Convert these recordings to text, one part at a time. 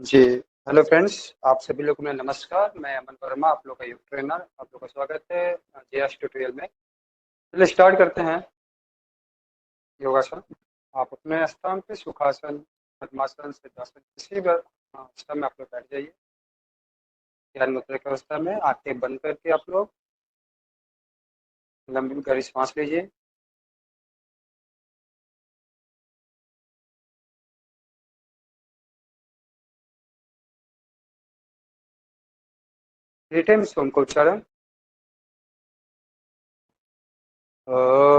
जी, hello friends. आप सभी लोगों को नमस्कार। मैं अमन वर्मा, आप लोग का योग ट्रेनर। आप लोग का स्वागत है जेएस ट्यूटोरियल में। चलिए स्टार्ट करते हैं योगासन। आप अपने स्थान पे सुखासन, पद्मासन, सिद्धासन किसी भी अवस्था में आप लोग बैठ जाइए। ध्यान मुद्रा की अवस्था में आंखें बंद करके आप लोग लंबी गहरी सांस लीजिए। थ्री टाइम्स ओम का उच्चारण। ओम।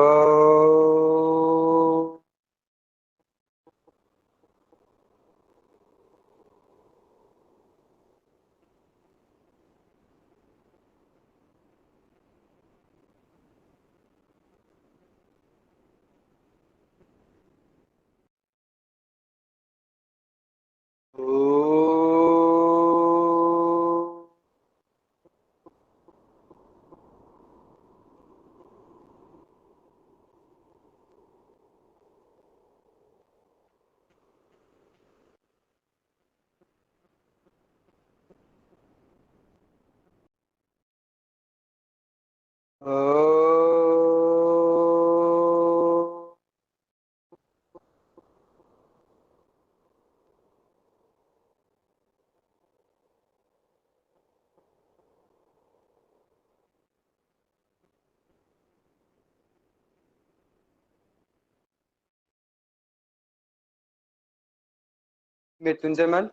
मृत्युंजय मन।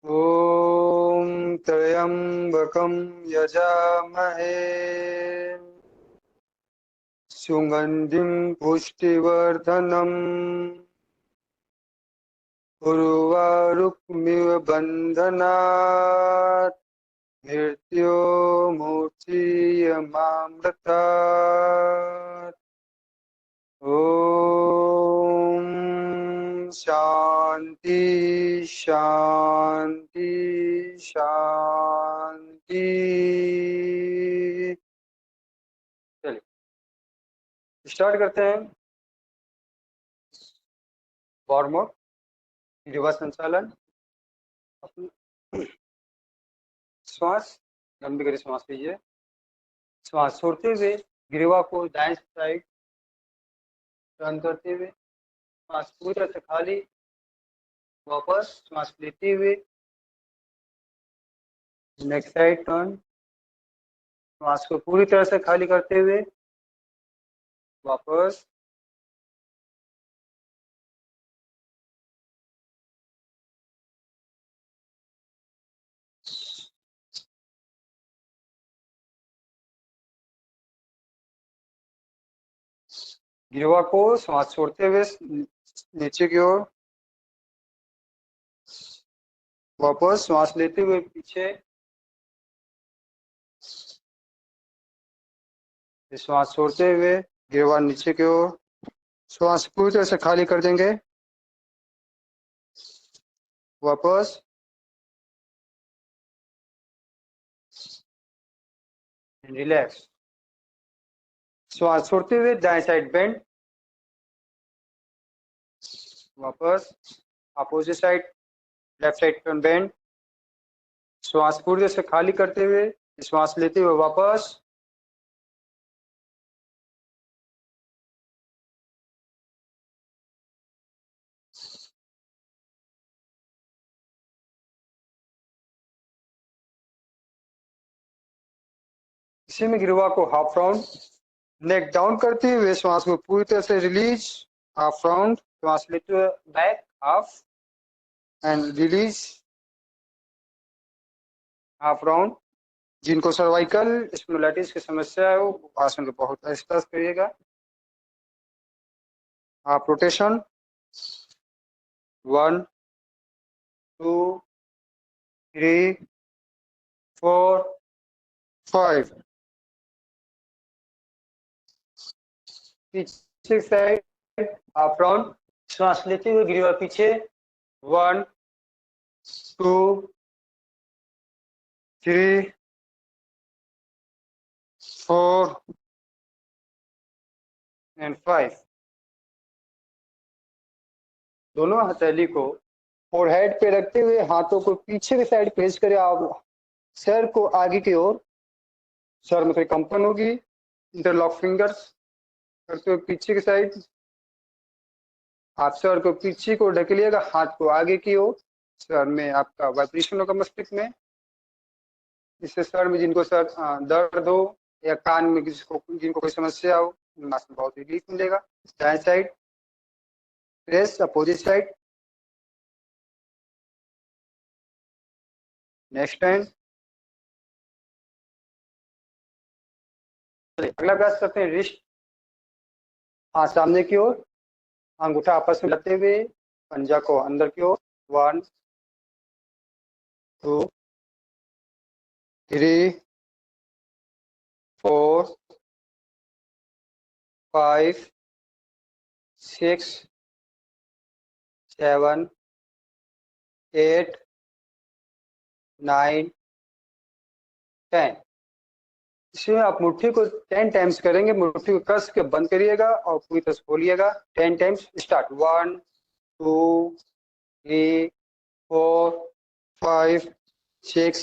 ॐ त्र्यम्बकं यजामहे सुगन्धिं पुष्टिवर्धनम् उर्वारुकमिव बन्धनात् मृत्योर्मुक्षीयमामृतात्। ॐ शान्ति शान्ति शान्ति। चलिए स्टार्ट करते हैं वार्म अप, युवा संचालन। श्वास लंबी गहरी सांस लीजिए। श्वास छोड़ते हुए गिरवा को दाएं साइड टर्न करते हुए श्वास पूरी तरह से खाली। वापस श्वास लेते हुए नेक्स्ट साइड टर्न। श्वास को पूरी तरह से खाली करते हुए वापस। गिरवा को श्वास छोड़ते हुए नीचे की ओर वापस श्वास लेते हुए पीछे। श्वास छोड़ते हुए गिरवा नीचे की ओर। श्वास पूरी तरह से खाली कर देंगे। वापस। रिलैक्स। श्वास छोड़ते हुए दाएं साइड बेंड। वापस opposite side left side turn bend. श्वास पूरी तरह से खाली करते हुए श्वास लेते हुए वापस। इसी में गिरवा को हाफ राउंड नेक डाउन करते हुए श्वास को पूरी तरह से रिलीज। हाफ राउंड श्वास लेते हुए back half and release. Half round. जिनको सर्वाइकल स्पॉन्डिलाइटिस की समस्या है वो आसन को बहुत आहिस्ता से करिएगा। Half rotation. 1 2 3 4 5। पीछे साइड हाफ राउंड श्वास लेते हुए गिरवा पीछे। 1 2 3 4 एंड 5। दोनों हथेली को फोरहेड पे रखते हुए हाथों को पीछे की साइड भेज कर आप सर को आगे की ओर, सर में थोड़ी कंपन होगी, इंटरलॉक फिंगर्स करते हुए पीछे की साइड, आप सर को पीछे को ढकेलिएगा, हाथ को आगे की ओर, सर में आपका वाइब्रेशन होगा मस्तिष्क में। इससे सर में जिनको सर दर्द हो या कान में जिनको कोई समस्या हो, नाक में बहुत रिलीफ मिलेगा। दाएं side press, opposite side. Next time अगला अभ्यास करते हैं रिस्ट, हाथ सामने की ओर, अंगूठा आपस में मिलाते हुए पंजा को अंदर की ओर। 1 2 3 4 5 6 7 8 9 10। इसमें आप मुट्ठी को 10 टाइम्स करेंगे, मुट्ठी को कस के बंद करिएगा और पूरी तरह से खोलिएगा। 10 टाइम्स स्टार्ट। 1 2 3 4 5 6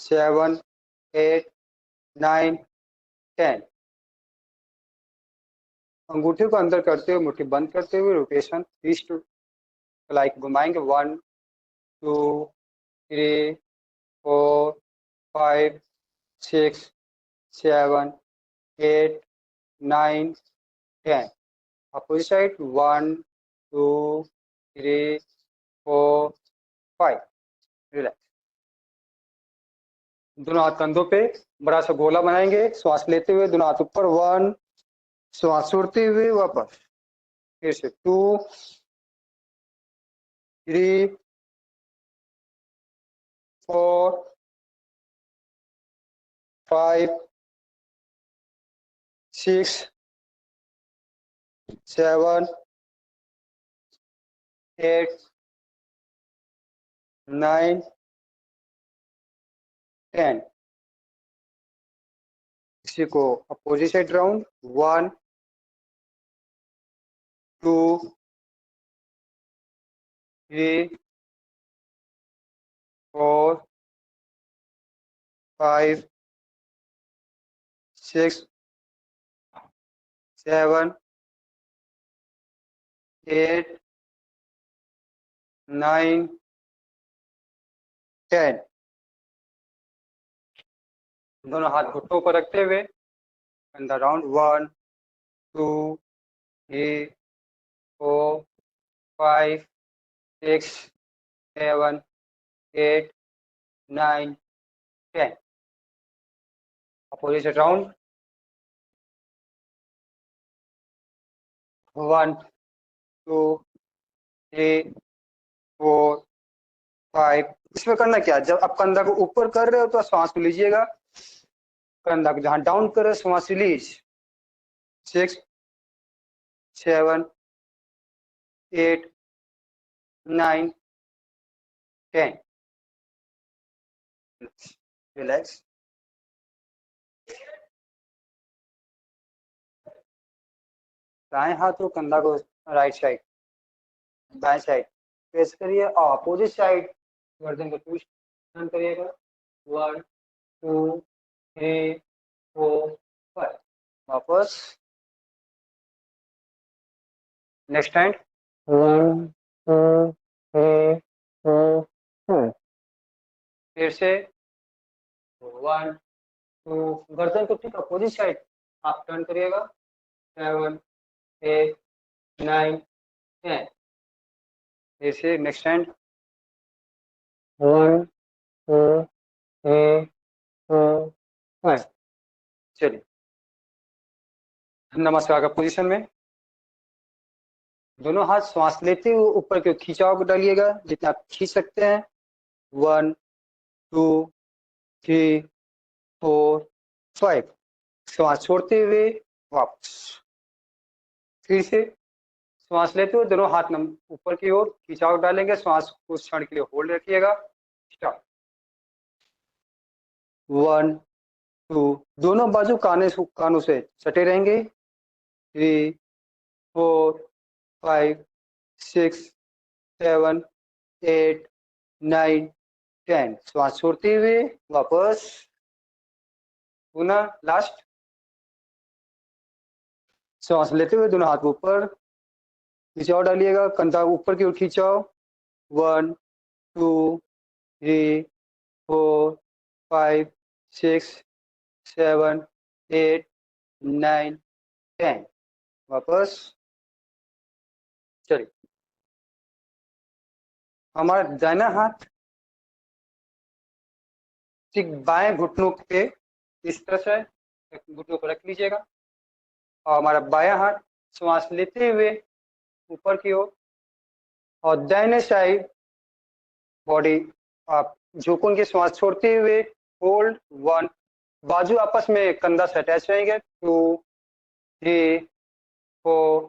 7 8 9 10। अंगूठे को अंदर करते हुए मुट्ठी बंद करते हुए रोटेशन 30 टू लाइक घुमाएंगे। 1 2 3 4 5 6 7 8 9 10। Opposite side 1 2 3 4 5। रिलैक्स। दोनों हाथ कंधों पे बड़ा सा गोला बनाएंगे, श्वास लेते हुए दोनों हाथ ऊपर। 1, श्वास छोड़ते हुए वापस। फिर से 2 3 4 5 6 7 8 9 10। इसी को अपोजिट साइड राउंड। 1 2 3 4 5 6 7 8 9 10। दोनों हाथ घुटनों पर रखते हुए कंधा राउंड। 1 2 3 4 5 6 7 8 9 10। Opposite round. 1 2 3 4 5। इसमें करना क्या, जब आप कंधा को ऊपर कर रहे हो तो सांस लीजिएगा, कंधा को जहां डाउन कर रहे हो सांस रिलीज। 6 7 8 9 10। रिलैक्स। दाएं हाथ को कंधा को राइट साइड, दाएं साइड प्रेस करिए और अपोजिट साइड गर्दन को ट्विस्ट टर्न करिएगा। 1 2 3 4 5। वापस। Next hand. 1 2 3 4 5। फिर से 1 2, गर्दन को ठीक अपोजिट साइड आप टर्न करिएगा। 7 8 9 10। फिर से नेक्स्ट हैंड। 1 2 3 4 5। चलिए नमस्कार का पोजीशन में दोनों हाथ श्वास लेते हुए ऊपर के खिंचाव को डालिएगा जितना आप खींच सकते हैं। 1 2 3 4 5। श्वास छोड़ते हुए वापस। फिर से श्वास लेते हुए दोनों हाथ ऊपर की ओर खिंचाव डालेंगे, श्वास कुछ क्षण के लिए होल्ड रखिएगा। स्टार्ट। 1 2, दोनों बाजू कानों से सटे रहेंगे। 3 4 5 6 7 8 9 10। श्वास छोड़ते हुए वापस पुनः लास्ट। श्वास लेते हुए दोनों हाथ ऊपर, नीचे और डालिएगा, कंधा ऊपर की ओर खींचाओ। 1 2 3 4 5 6 7 8 9 10। वापस। चलिए, हमारा दाहिना हाथ ठीक बाएं घुटनों पे इस तरह से घुटनों पर रख लीजिएगा, और हमारा बायां हाथ श्वास लेते हुए ऊपर की ओर, और दाहिने साइड बॉडी आप झुकून के श्वास छोड़ते हुए होल्ड 1। बाजू आपस में कंधा से अटैच रहेंगे। 2 3 4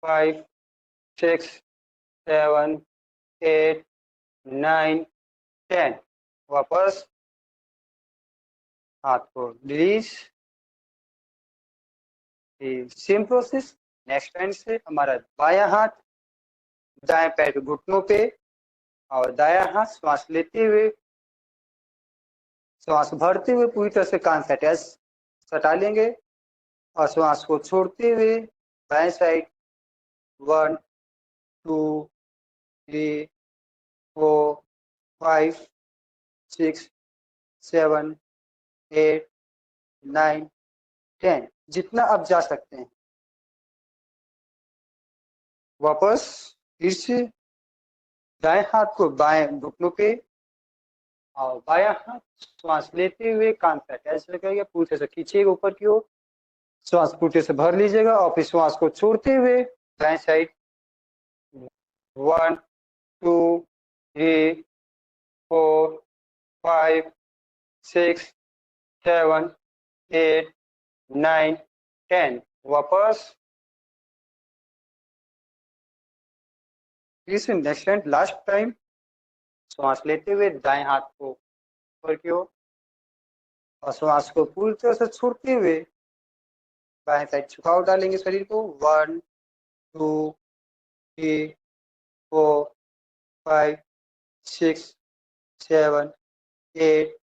5 6 7 8 9 10। वापस हाथ को release. Same process next hand से, हमारा बायां हाथ दाएं पैर के घुटनों पे, और दायां हाथ श्वास लेते हुए, श्वास भरते हुए पूरी तरह से कान से अटैच सटा लेंगे, और श्वास को छोड़ते हुए बाएं साइड 1 2 3 4 5 6 7 8 9 10, जितना आप जा सकते हैं। वापस फिर से दाएं हाथ को बाएं घुटनों पे, और बायां हाथ श्वास लेते हुए कान पे अटैच रखिएगा, पूरी तरह से खींचिएगा ऊपर की ओर, श्वास पूरी से भर लीजिएगा, और फिर श्वास को छोड़ते हुए दाएं साइड 1 2 3 4 5 6 7 8 9 10। वापस फिर से नेक्स्ट एंड लास्ट टाइम श्वास लेते हुए दाएं हाथ को ऊपर की ओर, और श्वास को पूरी तरह से छोड़ते हुए बाएं साइड झुकाव डालेंगे शरीर को। 1 2 3 4 5 6 7 8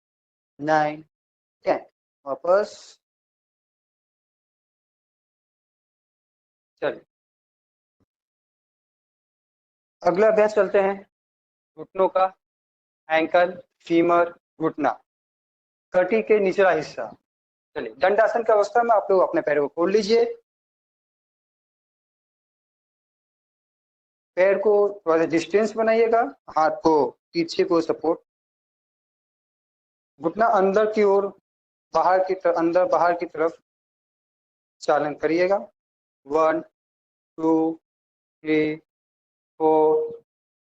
9 10। वापस। चलिए, अगला अभ्यास चलते हैं घुटनों का। एंकल, फीमर, घुटना, कटी के निचला हिस्सा। चलिए, दंडासन की अवस्था में आप लोग अपने पैरों को खोल लीजिए, पैर को थोड़ा सा डिस्टेंस बनाइएगा, हाथ को पीछे को सपोर्ट, घुटना अंदर की ओर, बाहर की तरफ, अंदर बाहर की तरफ चालन करिएगा। 1 2 3 4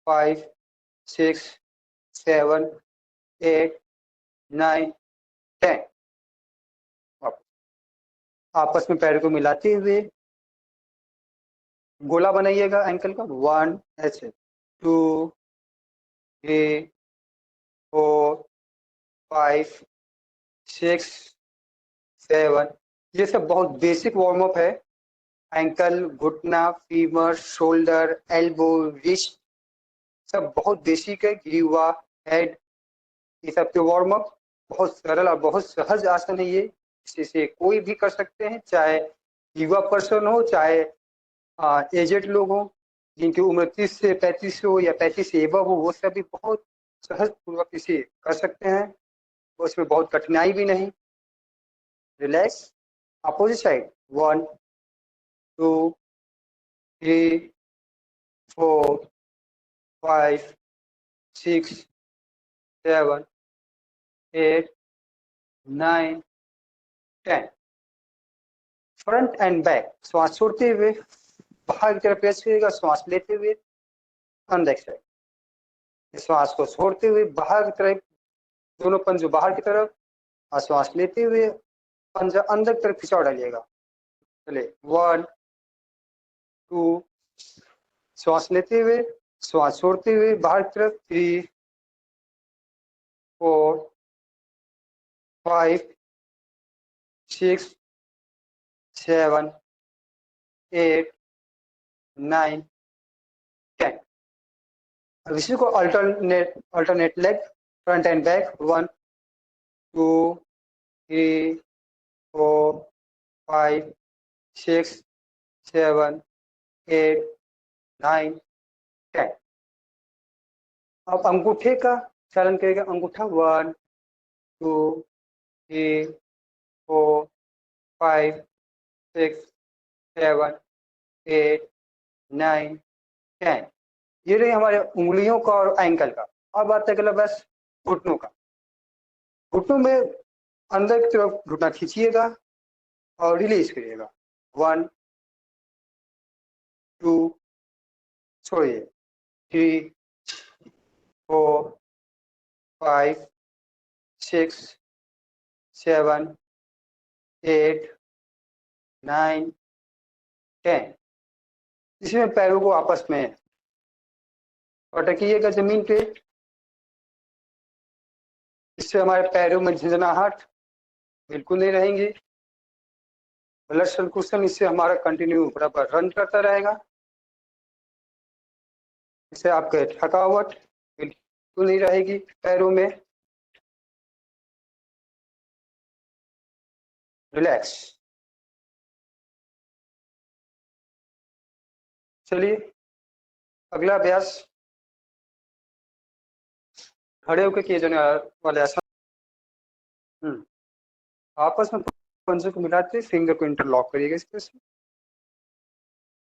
5 6 7 8 9 10। आपस में पैर को मिलाते हुए गोला बनाइएगा एंकल का। 1 ऐसे, 2 3 4 5 6 7। ये सब बहुत बेसिक वार्म अप है। एंकल, घुटना, फीमर, शोल्डर, एल्बो, रिस्ट, सब बहुत बेसिक है। ग्रीवा, हेड, ये सब के वार्म अप बहुत सरल और बहुत सहज आसन है ये। इसे कोई भी कर सकते हैं, चाहे युवा पर्सन हो, चाहे एजेड लोग हो, जिनकी उम्र 30 से 35 हो या 35 से एबव हो, वो सभी बहुत सहज पूर्वक इसे कर सकते हैं, उसमें बहुत कठिनाई भी नहीं। Relax. Opposite side 1 2 3 4 5 6 7 8 9 10। Front end back, श्वास छोड़ते हुए बाहर की तरफ प्रेस करिएगा, श्वास लेते हुए अंदर साइड, श्वास को छोड़ते हुए बाहर की तरफ, दोनों पंजे बाहर की तरफ, और श्वास लेते हुए पंजा अंदर की तरफ खिंचाव डालिएगा। चले, 1 2, श्वास लेते हुए, श्वास छोड़ते हुए बाहर की तरफ, 3 4 5 6 7 8 9 10। अब इसी को alternate leg front end back 1 2 3 4 5 6 7 8 9 10। अब अंगूठे का चालन करेगा, अंगूठा 1 2 3 4 5 6 7 8 9 10। ये रही हमारे उंगलियों का और एंकल का। अब बात है बस घुटनों का। घुटनों में अंदर की तरफ घुटना खींचिएगा और रिलीज करिएगा। 1 2 छोड़िए, 3 4 5 6 7 8 9 10। इसमें पैरों को आपस में पटकिएगा जमीन पे। इससे हमारे पैरों में झंझनाहट बिल्कुल नहीं रहेंगी। ब्लड सर्कुलेशन इससे हमारा कंटिन्यू बराबर रन करता रहेगा। इससे आपके थकावट बिल्कुल नहीं रहेगी पैरों में। रिलैक्स। चलिए अगला अभ्यास खड़े होकर किए जाने वाले आसन। आपस में पंजों को मिलाते फिंगर को इंटरलॉक करिएगा। इस तरह से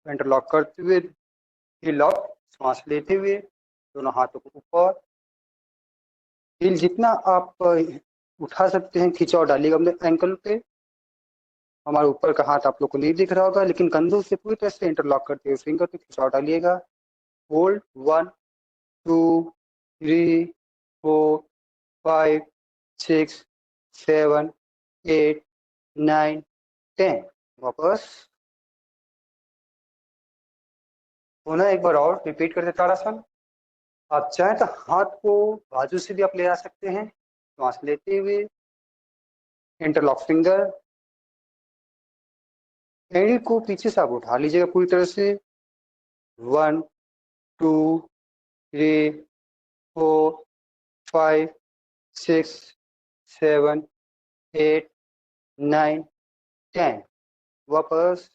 इंटरलॉक करते हुए लॉक, सांस लेते हुए दोनों हाथों को ऊपर, हील जितना आप उठा सकते हैं खिंचाव डालिएगा अपने एंकल पे। हमारे ऊपर का हाथ आप लोग को नहीं दिख रहा होगा, लेकिन कंधों से पूरी तरह से इंटरलॉक करते हुए फिंगर पे खिंचाव डालिएगा। होल्ड 1 2 3 4 5 6 7 8 9 10। वापस पुनः एक बार और रिपीट करते ताड़ासन। आप चाहें तो हाथ को बाजू से भी आप ले आ सकते हैं। सांस लेते हुए इंटरलॉक फिंगर, एड़ी को पीछे से आप उठा लीजिएगा पूरी तरह से। 1 2 3 4 5 6 7 8 9 10। वापस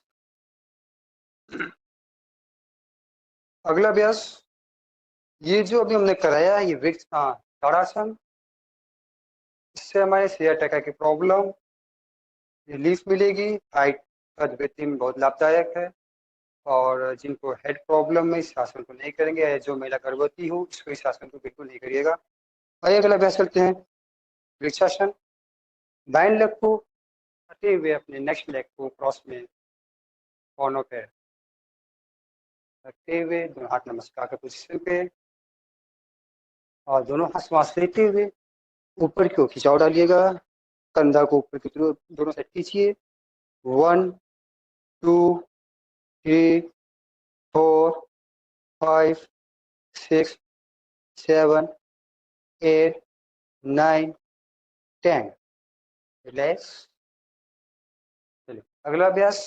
अगला अभ्यास, ये जो अभी हमने कराया है ये वृक्ष ताड़ासन। इससे हमारे सियाटिका की प्रॉब्लम रिलीफ मिलेगी। हाइट कद वृद्धि में बहुत लाभदायक है। और जिनको हेड प्रॉब्लम में इस आसन को नहीं करेंगे, जो महिला गर्भवती हो इसको इस आसन को बिल्कुल नहीं करिएगा। आइए अगला अभ्यास करते हैं वृक्षासन। बाएं लेग को हटे हुए अपने नेक्स्ट लेग को क्रॉस में दोनों पे रखते हुए दोनों हाथ नमस्कार के पोजीशन पे और दोनों हाथ श्वास लेते हुए ऊपर की ओर खिंचाव डालिएगा। कंधा को ऊपर की तरफ दोनों साइड खींचिए। 1 2 3 4 5 6 7 8 9 10। रिलैक्स। चलिए अगला अभ्यास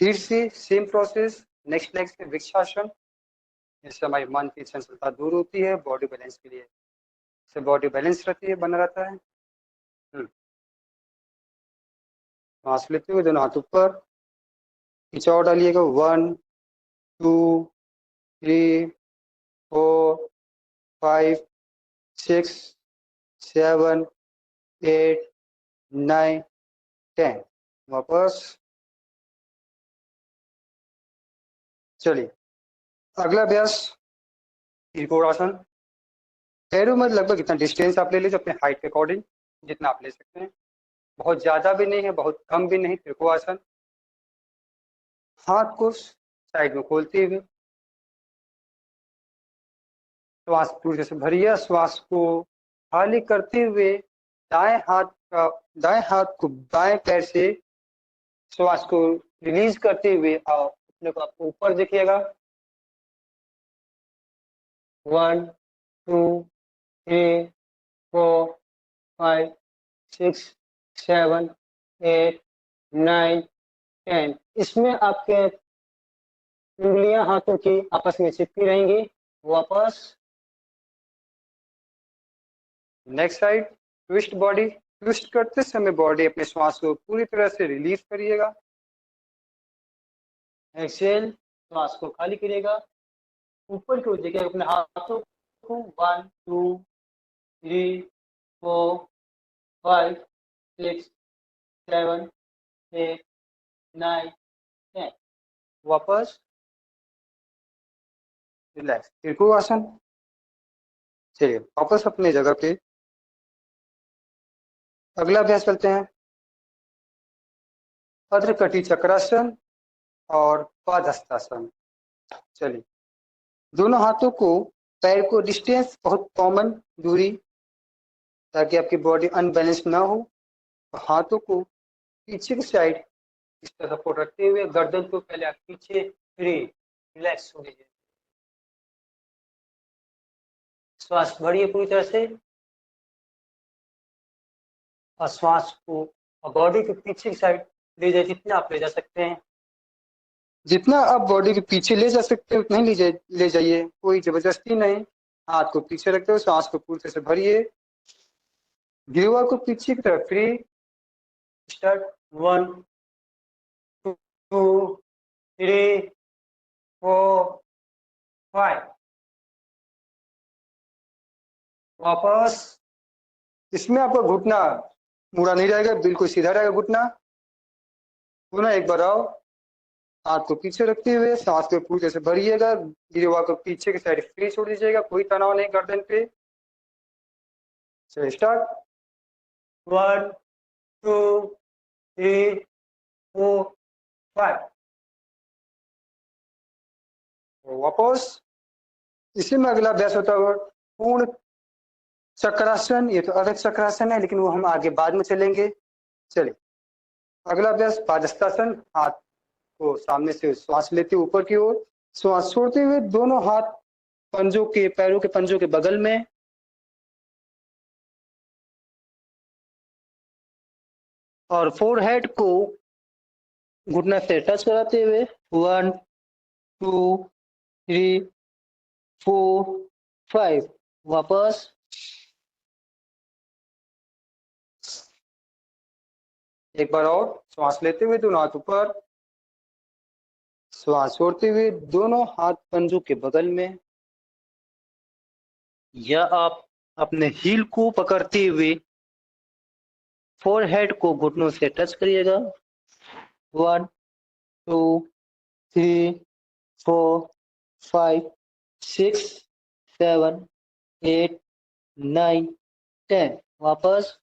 फिर से सेम प्रोसेस, नेक्स्ट लेग से वृक्षासन। इससे हमारी मन की चंचलता दूर होती है, बॉडी बैलेंस के लिए इससे बॉडी बैलेंस रहती है, बना रहता है। सांस लेते हुए दोनों हाथ ऊपर खिंचाव डालिएगा। 1 2 3 4 5 6 7 8 9 10। वापस। चलिए अगला अभ्यास त्रिकोणासन। पैरों में लगभग इतना डिस्टेंस आप ले लीजिए अपने हाइट के अकॉर्डिंग, जितना आप ले सकते हैं। बहुत ज्यादा भी नहीं है, बहुत कम भी नहीं। त्रिकोणासन, हाथ को साइड में खोलते हुए श्वास पूरी तरह से भरिए। श्वास को खाली करते हुए दाएं हाथ को दाएं पैर से श्वास को रिलीज करते हुए अपने को आपको ऊपर देखिएगा। 1 2 3 4 5 6 7 8 9 10। इसमें आपके उंगलियां हाथों की आपस में चिपकी रहेंगी। वापस next side, twist body. Twist करते समय बॉडी अपने श्वास को पूरी तरह से रिलीज करिएगा। एक्सेल, श्वास को खाली करिएगा, ऊपर की ओर देखिए अपने हाथों को 1 2 3 4 5 6 7 8 9 10। वापस रिलैक्स, त्रिकोण आसन। चलिए वापस अपने जगह पे अगला अभ्यास करते हैं, अद्रकटी चक्रासन और पादहस्तासन। चलिए, दोनों हाथों को, पैर को डिस्टेंस बहुत कॉमन दूरी, ताकि आपकी बॉडी अनबैलेंस ना हो। हाथों को पीछे की साइड इस तरह सपोर्ट रखते हुए गर्दन को पहले आप पीछे फ्री रिलैक्स हो लीजिए। श्वास बढ़िए पूरी तरह से, और श्वास को बॉडी के पीछे की साइड ले जाए, जितना आप ले जा सकते हैं। जितना आप बॉडी के पीछे ले जा सकते हैं उतना ही ले जाइए, कोई जबरदस्ती नहीं। हाथ को पीछे रखते हुए सांस को पूरी तरह से भरिए, गिरवा को पीछे की तरफ फ्री। स्टार्ट, 1 2 3 4 5। वापस, इसमें आपका घुटना मुड़ा नहीं रहेगा, बिल्कुल सीधा रहेगा घुटना। पुनः एक बार आओ, हाथ को पीछे रखते हुए सांस को पूरी तरह से भरिएगा, गिरवा को पीछे की साइड फ्री छोड़ दीजिएगा, कोई तनाव नहीं गर्दन पे। चलिए स्टार्ट, 1 2 3 4 5। वापस, इसी में अगला अभ्यास होता है पूर्ण चक्रासन। ये तो अर्ध चक्रासन है, लेकिन वो हम आगे बाद में चलेंगे। चलिए, अगला अभ्यास पादहस्तासन। हाथ को सामने से श्वास लेते हुए ऊपर की ओर, श्वास छोड़ते हुए दोनों हाथ पंजों के, पैरों के पंजों के बगल में, और फोरहेड को घुटना से टच कराते हुए 1 2 3 4 5। वापस, एक बार और श्वास लेते हुए दोनों हाथ ऊपर, श्वास छोड़ते हुए दोनों हाथ पंजों के बगल में, या आप अपने हील को पकड़ते हुए फोरहेड को घुटनों से टच करिएगा। 1 2 3 4 5 6 7 8 9 10। वापस,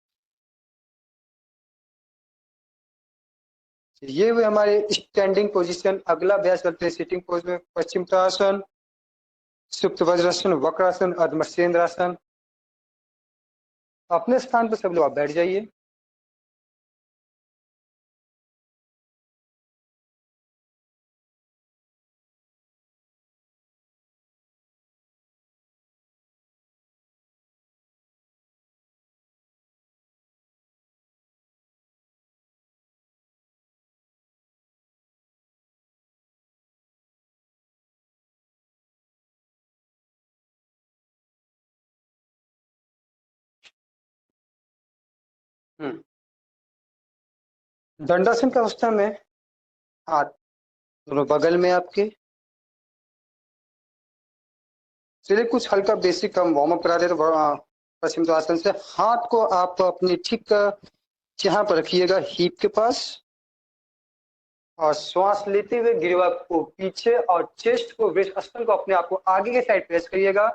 ये हुए हमारे स्टैंडिंग पोजीशन। अगला अभ्यास करते हैं सिटिंग पोज में, पश्चिमोत्तानासन, सुप्त वज्रासन, वक्रासन, अर्धमत्स्येंद्रासन। अपने स्थान पर सब लोग आप बैठ जाइए। दंडासन की अवस्था में हाथ दोनों बगल में आपके। चलिए कुछ हल्का बेसिक हम वार्म अप करा देते पश्चिमोत्तानासन से। हाथ को आप अपनी ठीक यहाँ पर रखिएगा, हिप के पास, और श्वास लेते हुए गिरवा को पीछे और चेस्ट को, वृषस्थल को अपने आप को आगे के साइड प्रेस करिएगा।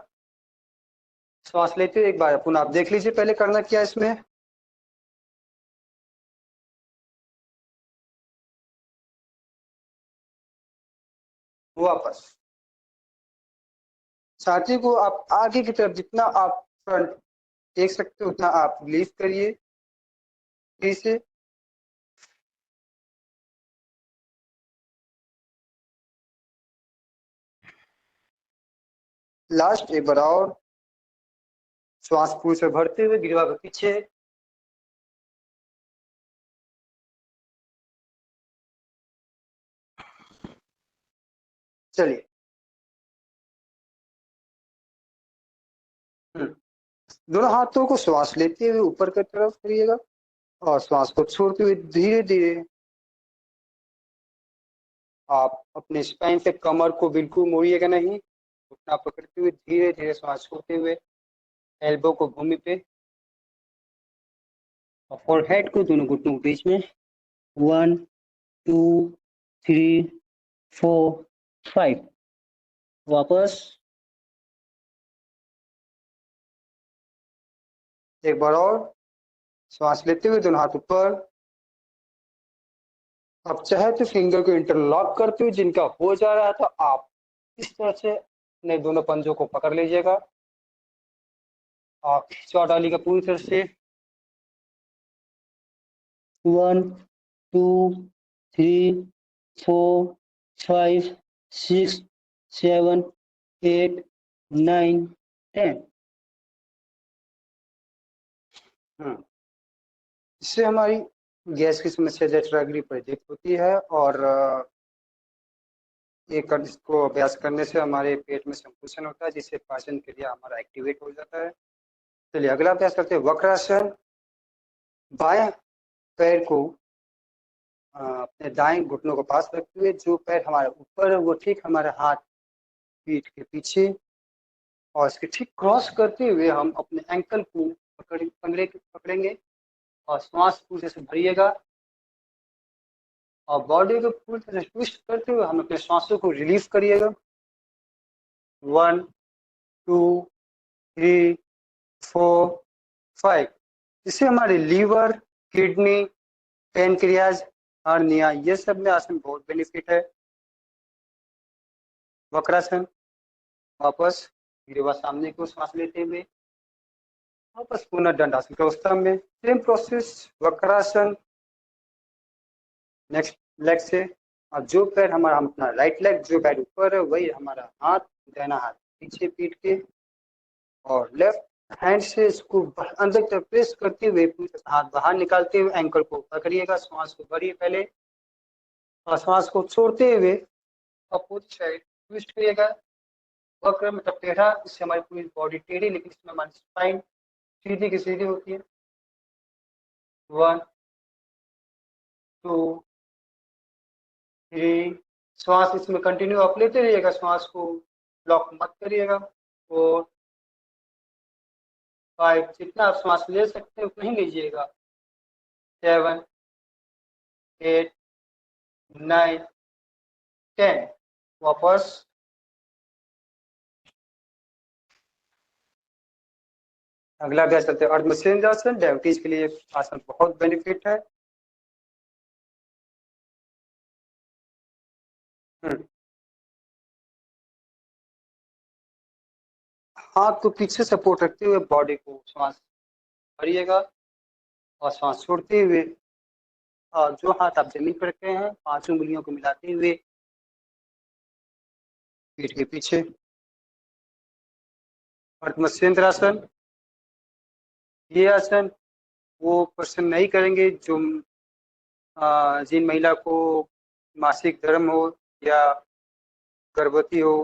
श्वास लेते हुए एक बार पुनः आप देख लीजिए पहले करना क्या है इसमें। वापस, छाती को आप आगे की तरफ जितना आप फ्रंट देख सकते हो उतना आप रिलीज करिए फ्री से। लास्ट एक बार और, श्वास पूरे से भरते हुए गिरवा के पीछे। चलिए, दोनों हाथों को श्वास लेते हुए ऊपर की तरफ करिएगा और श्वास को छोड़ते हुए धीरे धीरे आप अपने स्पाइन से कमर को बिल्कुल मोड़िएगा नहीं, घुटना पकड़ते हुए धीरे धीरे श्वास छोड़ते हुए एल्बो को भूमि पे और फोरहेड को दोनों घुटनों के बीच में 1 2 3 4 5 वापस एक बार और श्वास लेते हुए दोनों हाथ ऊपर। अब चाहे तो फिंगर को इंटरलॉक करते हुए जिनका हो जा रहा था आप इस तरह से अपने दोनों पंजों को पकड़ लीजिएगा और खिंचवा डालिएगा पूरी तरह से 1 2 3 4 5 6 7 8 9 10। इससे हमारी गैस की समस्या जठराग्नि पर अधिक होती है और इसको अभ्यास करने से हमारे पेट में संकुचन होता है जिससे पाचन क्रिया हमारा एक्टिवेट हो जाता है। चलिए अगला अभ्यास करते हैं वक्रासन। बाएं पैर को अपने दाएं घुटनों को पास रखते हुए जो पैर हमारे ऊपर है वो ठीक हमारे हाथ पीठ के पीछे और इसके ठीक क्रॉस करते हुए हम अपने एंकल को पकड़ेंगे और श्वास पूरे से भरिएगा और बॉडी को पूरी तरह से ट्विस्ट करते हुए हम अपने श्वासों को रिलीज करिएगा 1 2 3 4 5। इससे हमारे लीवर, किडनी, पैनक्रियाज, हर्निया ये सब में आसन बहुत बेनिफिट है। वक्रासन वापस धीरे सामने को सांस लेते हुए वापस पुनः दंडासन की अवस्था में same process Vakrasana next leg से। और जो पैर हमारा हम अपना राइट लेग जो पैर ऊपर है वही हमारा हाथ दाहिना हाथ पीछे पीठ के और लेफ्ट हैंड से इसको अंदर तक प्रेस करते हुए हाथ बाहर निकालते हुए एंकल को पकड़िएगा, श्वास को भरिए पहले और श्वास को छोड़ते हुए अपोजिट साइड ट्विस्ट करिएगा वक्र मतलब टेढ़ा। इससे हमारी पूरी बॉडी टेढ़ी लेकिन इसमें हमारी स्पाइन सीधी की सीधी होती है। 1 2 3 श्वास इसमें कंटिन्यू आप लेते रहिएगा, श्वास को ब्लॉक मत करिएगा। 4 5 जितना आप श्वास ले सकते हैं उतना ही लीजिएगा। 7 8 9 10 वापस। अगला अभ्यास करते हैं अर्धमसेंद्रासन। डायबिटीज के लिए आसन बहुत बेनिफिट है। हाथ को पीछे सपोर्ट रखते हुए बॉडी को श्वास भरिएगा और श्वास छोड़ते हुए और जो हाथ आप जमीन पर रखे हैं 5 उंगलियों को मिलाते हुए पीठ के पीछे। अर्धमसेंद्रासन ये आसन वो पर्सन नहीं करेंगे जो जिन महिला को मासिक धर्म हो या गर्भवती हो,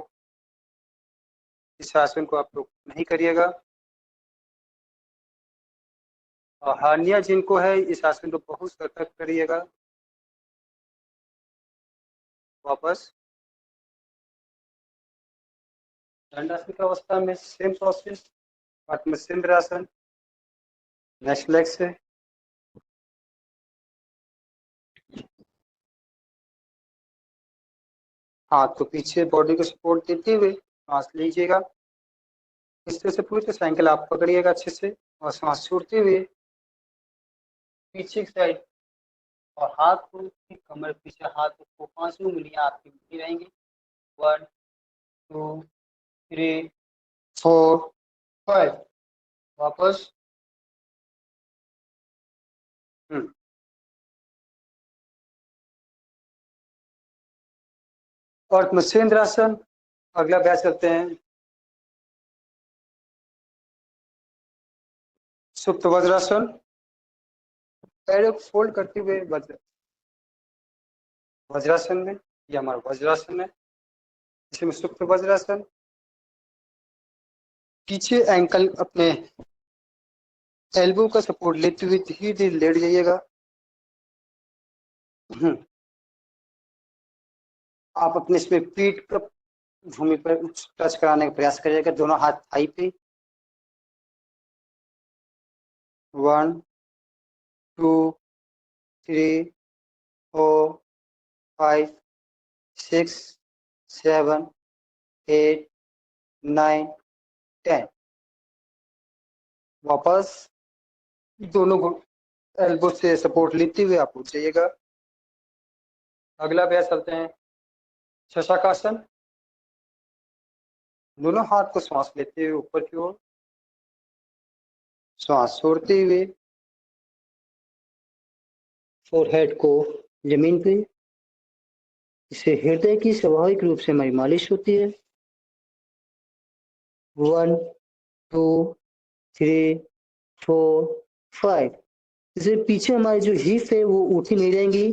इस आसन को आप लोग नहीं करिएगा। और हार्निया जिनको है इस आसन को बहुत सतर्क करिएगा। वापस दंडासन की अवस्था में सेम प्रोसेस आत्मसेंद्रासन। नेक्स्ट लेग से हाथ को पीछे बॉडी को सपोर्ट देते हुए सांस लीजिएगा। इस तरह से पूरी तरह साइकिल आप पकड़िएगा अच्छे से और सांस छोड़ते हुए पीछे की साइड और हाथ को कमर पीछे हाथ को 5 उंगलियां आपकी मिलती रहेंगी। 1 2 3 4 5 वापस। और मत्स्येंद्रासन अगला अभ्यास करते हैं सुप्त वज्रासन। पैरों को फोल्ड करते हुए वज्रासन में, ये हमारा वज्रासन है। इसमें सुप्त वज्रासन पीछे एंकल अपने एल्बो का सपोर्ट लेते हुए धीरे धीरे लेट जाइएगा। आप अपने इसमें पीठ का भूमि पर टच कराने का प्रयास करिएगा, दोनों हाथ थाई पे। 1 2 3 4 5 6 7 8 9 10। वापस दोनों एल्बो से सपोर्ट लेते हुए आप उठ जाइएगा। अगला अभ्यास करते हैं शशाकासन। दोनों हाथ को श्वास लेते हुए ऊपर की ओर, श्वास छोड़ते हुए फोरहेड को जमीन पे। इससे हृदय की स्वाभाविक रूप से हमारी मालिश होती है। 1 2 3 4 5। इससे पीछे हमारी जो हिप है वो उठी नहीं रहेंगी।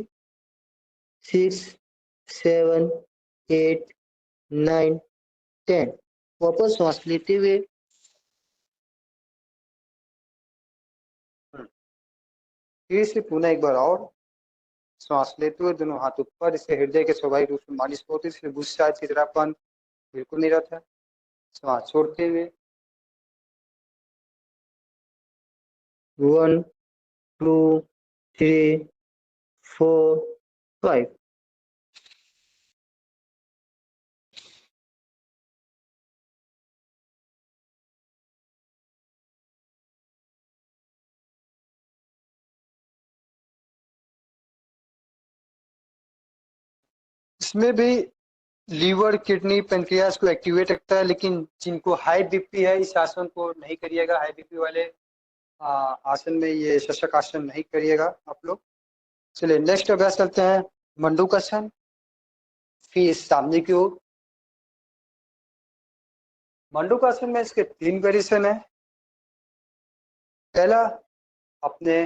6 7 8 9 10। वापस श्वास लेते हुए फिर से पुनः एक बार और श्वास लेते हुए दोनों हाथ ऊपर। इससे हृदय के स्वाभाविक रूप से मालिश होती है, इससे गुस्सा चिड़चिड़ापन बिल्कुल नहीं रहता। श्वास छोड़ते हुए 1 2 3 4 5। इसमें भी लीवर किडनी पेनक्रियास को एक्टिवेट रखता है, लेकिन जिनको हाई बीपी है इस आसन को नहीं करिएगा। हाई बीपी वाले आसन में ये शशक आसन नहीं करिएगा आप लोग। चलिए नेक्स्ट अभ्यास करते हैं मंडूकासन। फिर सामने की ओर। मंडूकासन में इसके 3 वेरिएशन है। पहला, अपने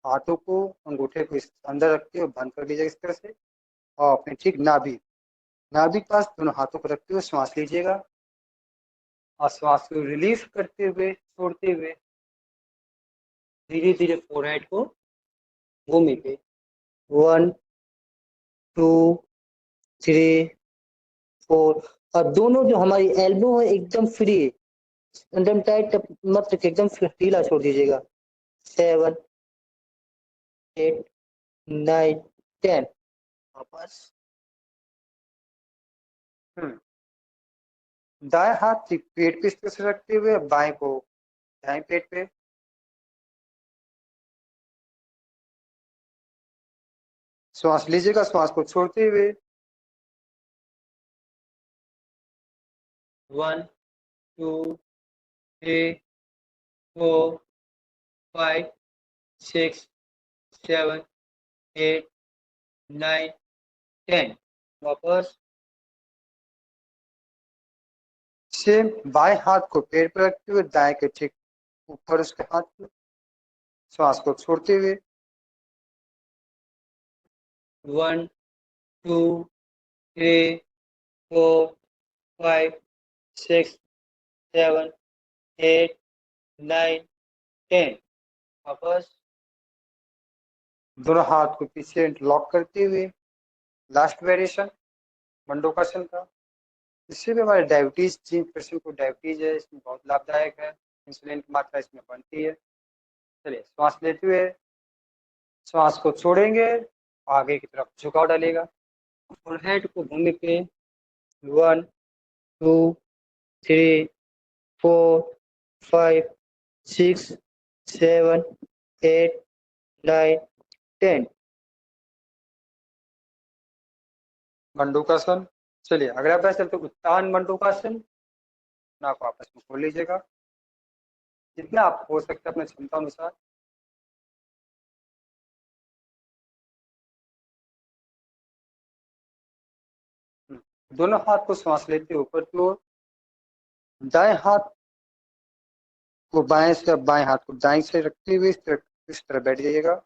हाथों को अंगूठे को इस अंदर रख के बंद कर लीजिएगा इस तरह से, और अपने ठीक नाभि नाभि के पास दोनों हाथों को रखते हुए श्वास लीजिएगा, और श्वास को रिलीज करते हुए छोड़ते हुए धीरे धीरे फोरहेड को भूमि पे। 1 2 3 4। और दोनों जो हमारी एल्बो है एकदम फ्री, एकदम टाइट मत रखिए, एकदम ढीला छोड़ दीजिएगा। 7 8 9 10। वापस। दाएं हाथ पेट पे इस तरह से रखते हुए बाएं को दाएं पेट पे। श्वास लीजिएगा, श्वास को छोड़ते हुए 1 2 3 4 5 6 7 8 9 10। वापस। सेम बाएं हाथ को पेड़ पर रखते हुए दाएं के ठीक ऊपर उसके हाथ को, श्वास को छोड़ते हुए 1 2 3 4 5 6 7 8 9 10। वापस। दोनों हाथ को पीछे लॉक करते हुए लास्ट वेरिएशन मंडूकासन का। इससे भी हमारे डायबिटीज, जिन पेशेंट को डायबिटीज है, इसमें बहुत लाभदायक है। इंसुलिन की मात्रा इसमें बनती है। चलिए श्वास लेते हुए श्वास को छोड़ेंगे, आगे की तरफ झुकाव डालेगा, फोरहेड को भूमि पे। 1 2 3 4 5 6 7 8 9 10। मंडूकासन। चलिए अगला अभ्यास चलते उत्तान मंडूकासन। नाक को आपस में खोल लीजिएगा जितना आप हो सकते हैं अपने क्षमता अनुसार। दोनों हाथ को श्वास लेते ऊपर की ओर। दाएं हाथ को बाएं से, बाएं हाथ को दाएं से रखते हुए इस तरह बैठ जाइएगा।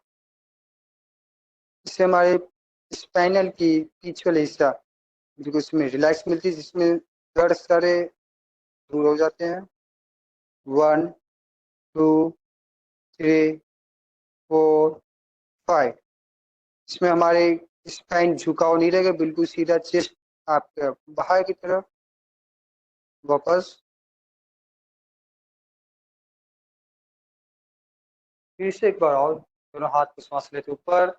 इससे हमारे स्पाइनल की पीछे वाले हिस्सा जो उसमें रिलैक्स मिलती है, जिसमें दर्द सारे दूर हो जाते हैं। 1 2 3 4 5। इसमें हमारे स्पाइन झुकाव नहीं रहेगा, बिल्कुल सीधा चेस्ट आपके बाहर की तरफ वापस। फिर से एक बार और दोनों हाथ को सांस लेते ऊपर।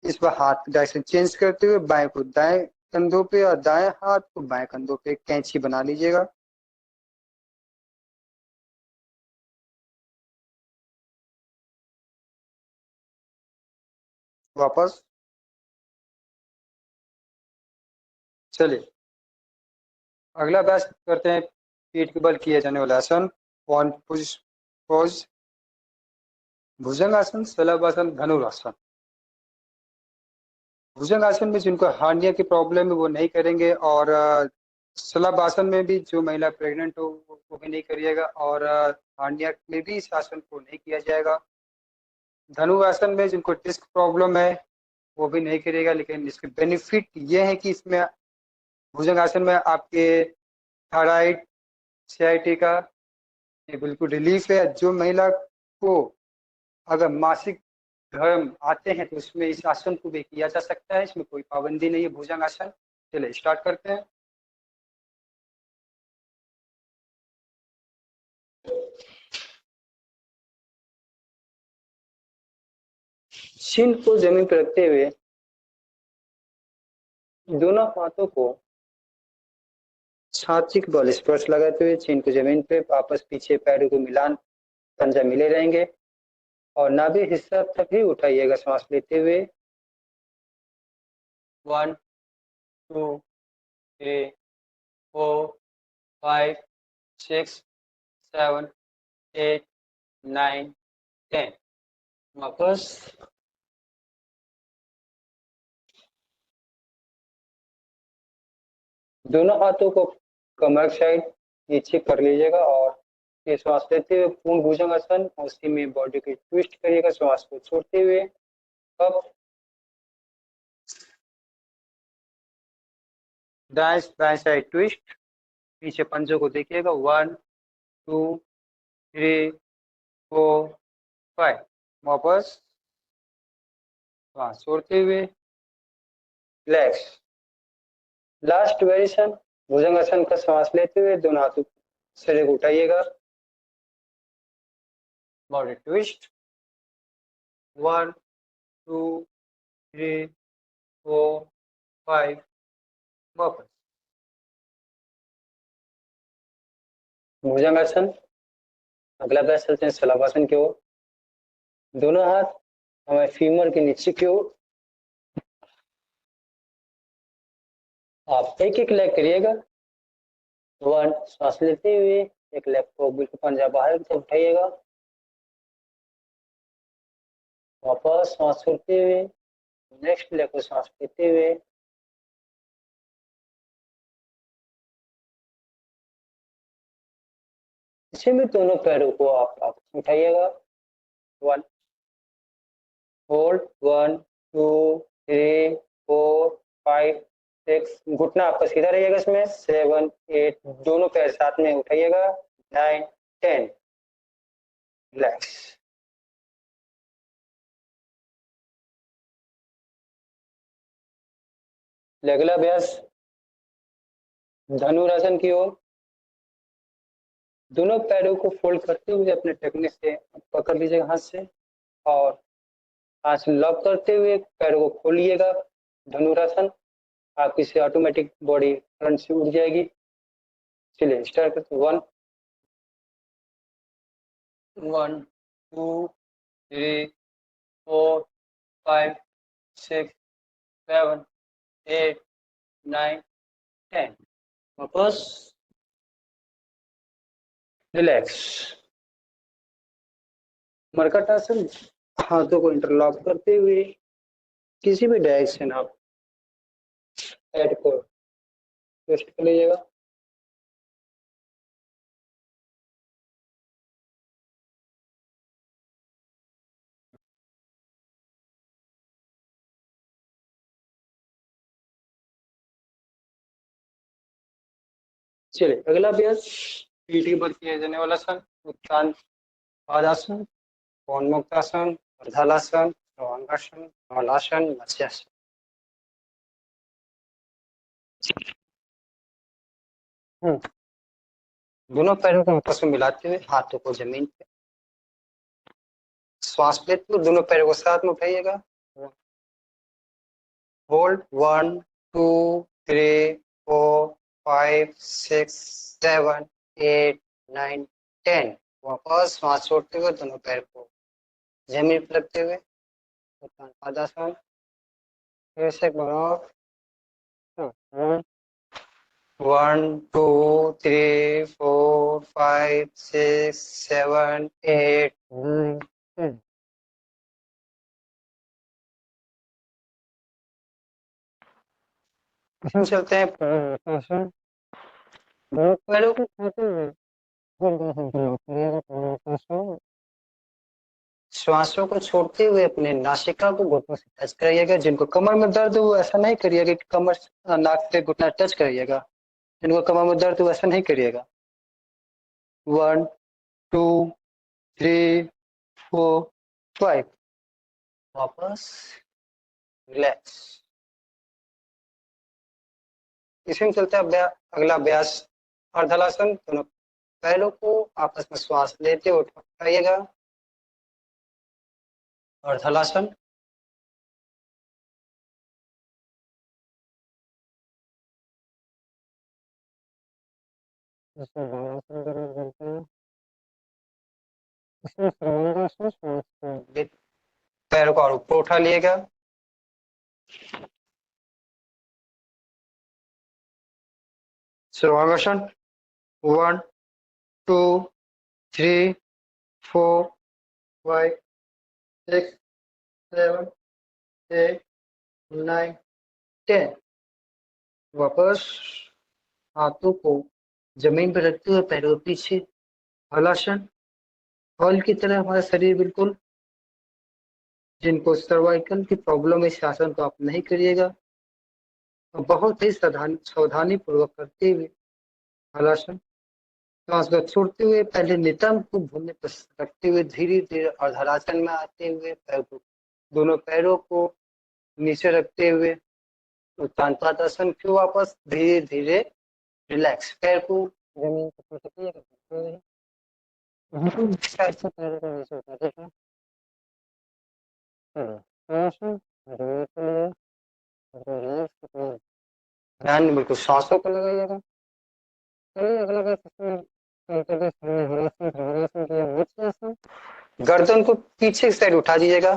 इस बार हाथ की डायरेक्शन चेंज करते हुए बाएं को दाएं कंधों पे और दाएं हाथ को बाएं कंधों पे कैंची बना लीजिएगा। वापस। चलिए अगला अभ्यास करते हैं, पीठ के बल किए जाने वाला आसन। वन पुश पोज, भुजंगासन, शलभासन, धनुरासन। भुजंगासन में जिनको हार्निया की प्रॉब्लम है वो नहीं करेंगे, और शलभासन में भी जो महिला प्रेग्नेंट हो वो भी नहीं करिएगा, और हार्निया में भी इस आसन को नहीं किया जाएगा। धनुरासन में जिनको डिस्क प्रॉब्लम है वो भी नहीं करिएगा, लेकिन इसके बेनिफिट ये है कि इसमें भुजंगासन में आपके थायराइड, सियाटिका ये बिल्कुल रिलीफ है। जो महिला को अगर मासिक धर्म आते हैं तो उसमें इस आसन को भी किया जा सकता है, इसमें कोई पाबंदी नहीं है भुजंग आसन। चलिए स्टार्ट करते हैं। शीन को जमीन पर रखते हुए दोनों हाथों को छाती के बल स्पर्श लगाते हुए चीन को जमीन पे वापस पीछे पैरों को मिलान पंजा मिले रहेंगे, और नाभि हिस्सा तक ही उठाइएगा सांस लेते हुए। 1 2 3 4 5 6 7 8 9 10। वापस। दोनों हाथों को कमर साइड नीचे कर लीजिएगा, और ये श्वास लेते हुए पूर्ण भुजंगासन, उसी में बॉडी को ट्विस्ट करिएगा श्वास को छोड़ते हुए। अब दाएं बाएं साइड ट्विस्ट, पीछे पंजों को देखिएगा। 1 2 3 4 5। वापस श्वास छोड़ते हुए रिलैक्स। लास्ट वेरिएशन भुजंगासन का श्वास लेते हुए दोनों हाथों शरीर को उठाइएगा, बॉडी ट्विस्ट। 1 2 3 4 5। वापस भुजंगासन। अगला अभ्यास चलते हैं शलभासन की ओर। दोनों हाथ हमें फीमर के नीचे की ओर, आप एक एक लेग करिएगा। 1 सांस लेते हुए एक लेग को बिल्कुल पंजा बाहर की तरफ उठाइएगा, वापस सांस छोड़ते हुए नेक्स्ट लेग को सांस लेते हुए इसी में दोनों पैरों को आप उठाइएगा। 1 होल्ड, 1 2 3 4 5 6। घुटना आपका सीधा रहिएगा इसमें। 7 8, दोनों पैर साथ में उठाइएगा। 9 10। रिलैक्स। अगला अभ्यास धनुरासन की ओर। दोनों पैरों को फोल्ड करते हुए अपने टखने से पकड़ लीजिएगा हाथ से, और हाथ से लॉक करते हुए पैरों को खोलिएगा। धनुरासन। आपकी से ऑटोमेटिक बॉडी फ्रंट से उठ जाएगी। चलिए स्टार्ट करते हैं। 1 1 2 3 4 5 6 7 8 9 10। वापस रिलैक्स। मरकट आसन। हाथों को इंटरलॉक करते हुए किसी भी डायरेक्शन आप हेड को ट्विस्ट कर लीजिएगा। चलिए अगला अभ्यास पीठ के बल किया जाने वाला आसन उत्तान पादासन। उन्मुक्तासन, अर्धलासन, सर्वांगासन, हलासन, मत्स्यासन। हम्म, दोनों पैरों को आपस में मिलाते हुए हाथों को जमीन पे, श्वास लेते हुए दोनों पैरों को साथ में उठाइएगा। होल्ड 1 2 3 4 5 6 7 8 9 10। वापस श्वास छोड़ते हुए दोनों पैर को जमीन पर रखते हुए उत्तानापादासन। फिर से बनाओ। 1 2 3 4 5 6 7 8 9 10। चलते हैं पैरों को उठाते हुए श्वासों को छोड़ते हुए अपने नासिका को घुटनों से टच करिएगा। जिनको कमर में दर्द हो ऐसा नहीं करिएगा कि कमर नाक से घुटना टच करिएगा। जिनको कमर में दर्द हो ऐसा नहीं करिएगा। 1 2 3 4 5। वापस रिलैक्स। इसी में चलते हैं अगला अभ्यास अर्धलासन। दोनों पैरों को आपस में श्वास लेते हुए उठाइएगा। अर्धलासन। पैरों को और ऊपर उठा लिएगा। सर्वांगासन। 1 2 3 4 5 6 7 8 9 10। वापस हाथों को जमीन पर रखते हुए पैरों के पीछे हलासन। हॉल की तरह हमारा शरीर बिल्कुल। जिनको सर्वाइकल की प्रॉब्लम है इस आसन को आप नहीं करिएगा। और बहुत ही सावधानी पूर्वक करते हुए हलासन। सांस को छोड़ते हुए पहले नितंब को भूमि पर रखते हुए धीरे धीरे अर्धरासन में आते हुए पैर को दोनों पैरों को नीचे रखते हुए उत्तानपादासन। फिर वापस धीरे धीरे रिलैक्स पैर को जमीन पर पटकिए। पैरों को नीचे उतारिएगा। ध्यान बिल्कुल सांसों को लगाइएगा। गर्दन को पीछे की साइड उठा दीजिएगा।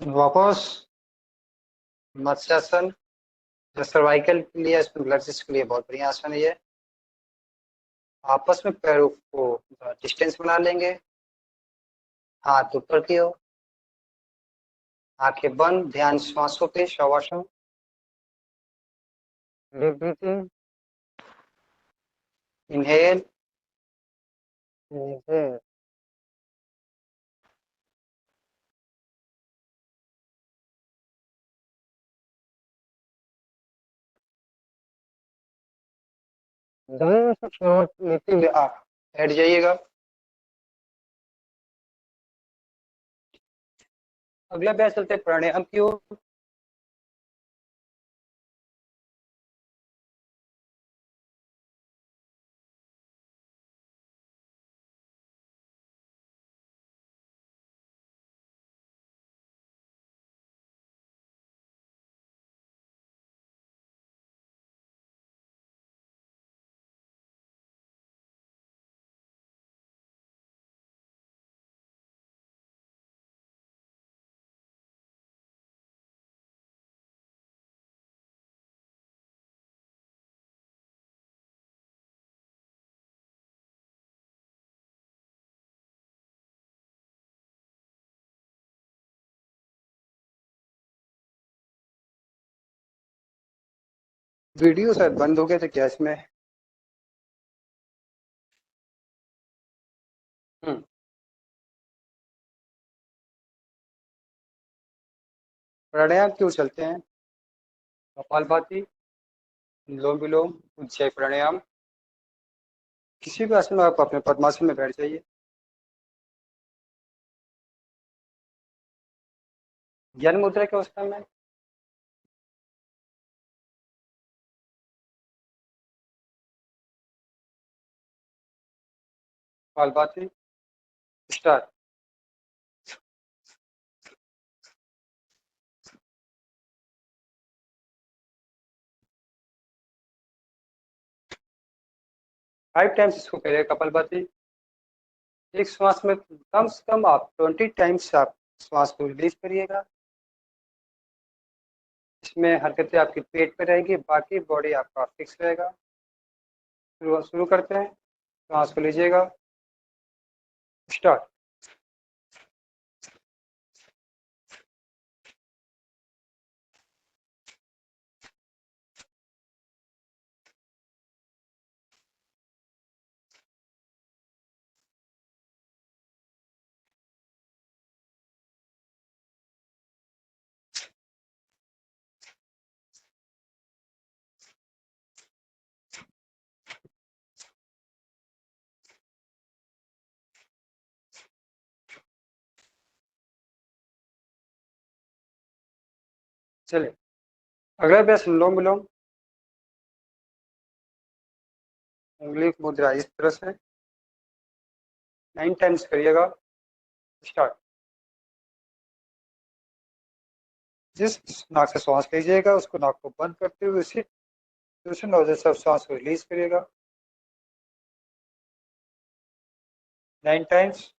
वापस मत्स्यासन। जो सर्वाइकल के लिए स्पॉन्डिलोसिस के लिए बहुत बढ़िया आसन है ये। आपस में पैरों को डिस्टेंस बना लेंगे। हाथ ऊपर की ओर, आंखें बंद, ध्यान श्वासों पे। शवासन। Inhale, exhale. दाएं से श्वास लेते हुए आप बैठ जाइएगा। अगला अभ्यास चलते हैं प्राणायाम की ओर। वीडियो शायद बंद हो गए थे क्या इसमें? हम्म। प्राणायाम क्यों चलते हैं? कपालभाति, अनुलोम विलोम, उज्जैय प्राणायाम। किसी भी आसन में आप अपने पद्मासन में बैठ जाइए। ज्ञान मुद्रा की अवस्था में कपालभाति स्टार्ट। 5 टाइम्स इसको करिए कपालभाति। एक श्वास में कम से कम आप 20 टाइम्स आप श्वास को रिलीज करिएगा। इसमें हरकतें आपकी पेट पे रहेगी, बाकी बॉडी आपका फिक्स रहेगा। शुरू करते हैं। सांस को लीजिएगा। स्टार्ट। चलिए, अगला अभ्यास अनुलोम विलोम। उंगली की मुद्रा इस तरह से 9 टाइम्स करिएगा। स्टार्ट। जिस नाक से श्वास लीजिएगा उसको नाक को बंद करते हुए उसी दूसरे नोजल से श्वास को रिलीज करिएगा 9 टाइम्स।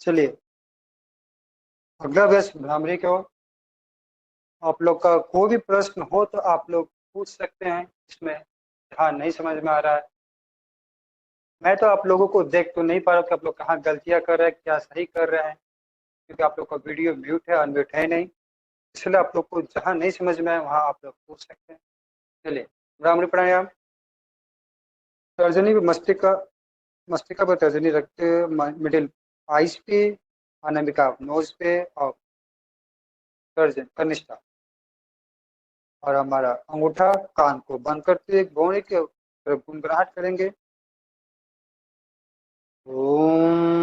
चलिए, अगला अभ्यास भ्रामरी का हो। आप लोग का कोई भी प्रश्न हो तो आप लोग पूछ सकते हैं। इसमें हाँ नहीं समझ में आ रहा है, मैं तो आप लोगों को देख तो नहीं पा रहा कि आप लोग कहाँ गलतियां कर रहे हैं, क्या सही कर रहे हैं, क्योंकि आप लोग का वीडियो म्यूट है, अनम्यूट है नहीं। इसलिए आप लोग को जहाँ नहीं समझ में आए वहाँ आप लोग पूछ सकते हैं। चलिए, भ्रामरी प्राणायाम। तर्जनी पे मस्तिष्क पर तर्जनी रखते हुए मिडिल आइज पे, अनामिका नोज पे और तर्जन कनिष्ठा, और हमारा अंगूठा कान को बंद करते हुए भौंरी के तरफ गुनगुनाहट करेंगे। ओम।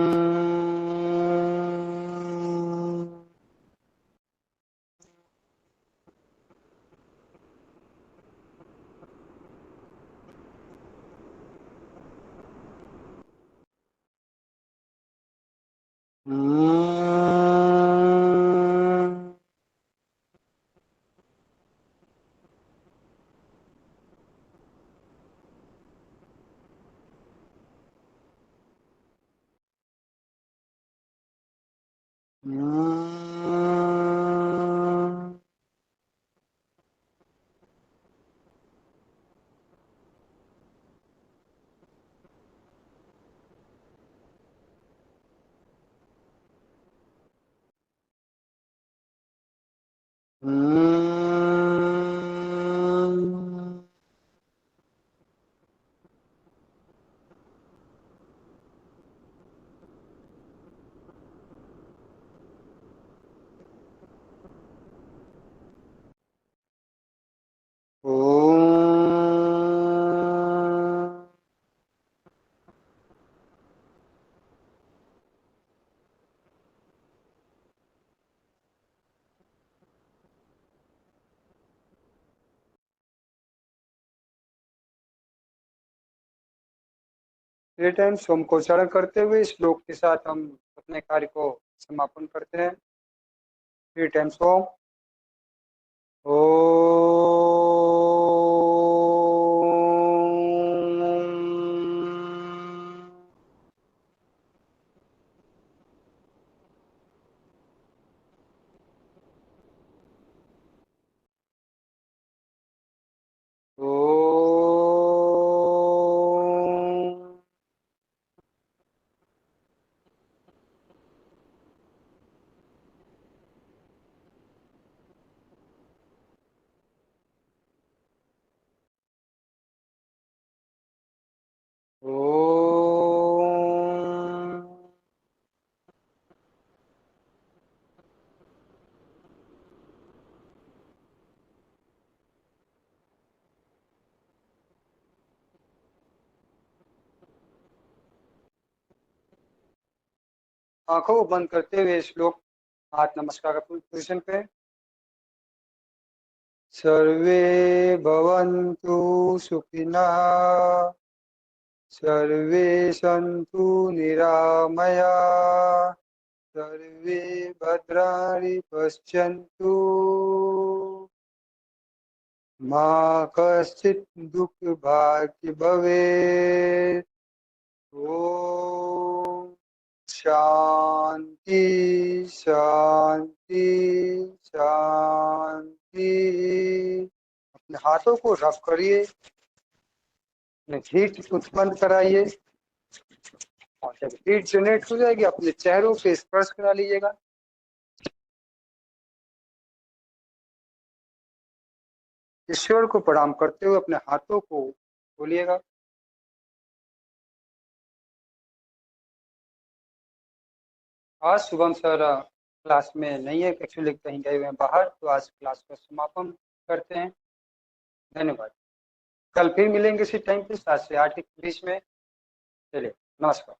3 टाइम्स ओम को उच्चारण करते हुए श्लोक के साथ हम अपने कार्य को समापन करते हैं। 3 टाइम्स ओम। आंखों को बंद करते हुए श्लोक हाथ नमस्कार का पोजीशन पे। सर्वे भवन्तु सुखिनः, सर्वे सन्तु निरामया, सर्वे भद्राणि पश्यन्तु, मा कश्चित् दुःखभाग् भवेत्। ओम शांति शांति शांति। अपने हाथों को रब करिए, अपने हीट उत्पन्न कराइए और जब हीट जनरेट हो जाएगी अपने चेहरों पे स्पर्श करा लीजिएगा। ईश्वर को प्रणाम करते हुए अपने हाथों को खोलिएगा। आज शुभम सर क्लास में नहीं है, एक्चुअली कहीं गए हुए हैं बाहर, तो आज क्लास का समापन करते हैं। धन्यवाद। कल फिर मिलेंगे इसी टाइम पे 7 से 8 के बीच में। चलिए, नमस्कार।